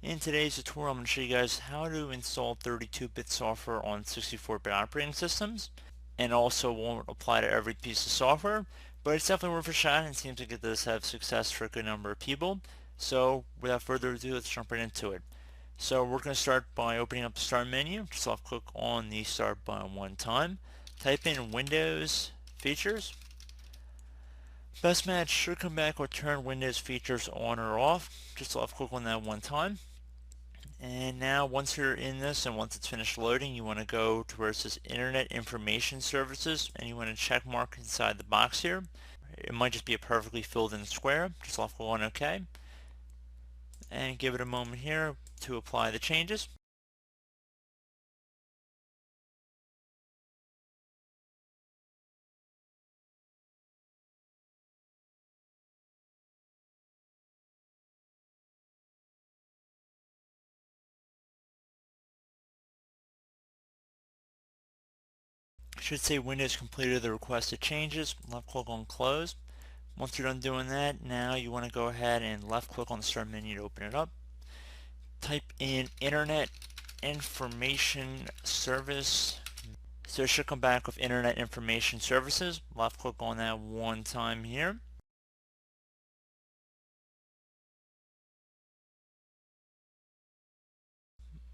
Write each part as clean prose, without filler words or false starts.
In today's tutorial, I'm going to show you guys how to install 32-bit software on 64-bit operating systems, and also won't apply to every piece of software, but it's definitely worth a shot, and it seems like it does have success for a good number of people. So without further ado, let's jump right into it. So we're going to start by opening up the Start menu. Just left click on the Start button one time. Type in Windows Features. Best match should come back or turn Windows features on or off. Just left click on that one time. And now once you're in this and once it's finished loading, you want to go to where it says Internet Information Services, and you want to check mark inside the box here. It might just be a perfectly filled in square. Just left click on OK. And give it a moment here to apply the changes. It should say Windows completed the requested changes. Left click on Close. Once you're done doing that, now you want to go ahead and left click on the Start menu to open it up. Type in Internet Information Service. So it should come back with Internet Information Services. Left click on that one time here.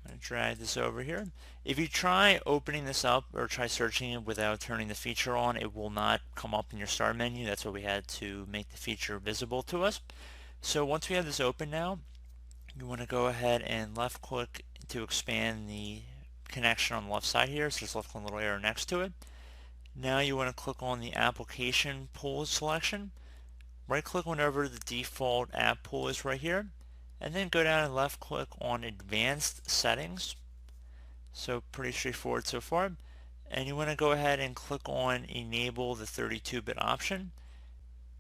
I'm going to drag this over here. If you try opening this up or try searching it without turning the feature on, it will not come up in your Start menu. That's why we had to make the feature visible to us. So once we have this open now, you want to go ahead and left click to expand the connection on the left side here. So just left click on the little arrow next to it. Now you want to click on the application pool selection. Right click whenever the default app pool is right here, and then go down and left click on advanced settings. So pretty straightforward so far. And you want to go ahead and click on enable the 32-bit option.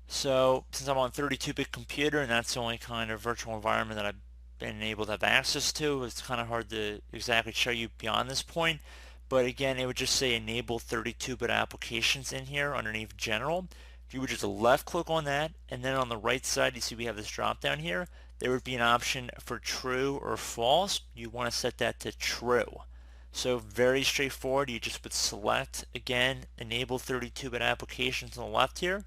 So since I'm on 32-bit computer and that's the only kind of virtual environment that I've been able to have access to, it's kind of hard to exactly show you beyond this point. But again, it would just say enable 32-bit applications in here underneath general. You would just left click on that, and then on the right side you see we have this drop down here. There would be an option for true or false. You want to set that to true. So very straightforward. You just would select again enable 32-bit applications on the left here,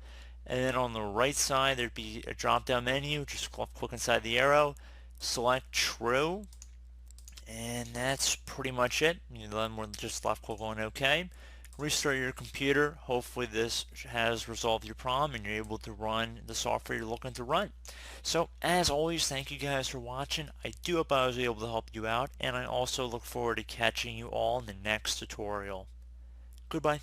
and then on the right side there'd be a drop down menu. Just click inside the arrow, select true, and that's pretty much it. Then we're just left click on OK. Restart your computer. Hopefully this has resolved your problem and you're able to run the software you're looking to run. So as always, thank you guys for watching. I do hope I was able to help you out, and I also look forward to catching you all in the next tutorial. Goodbye.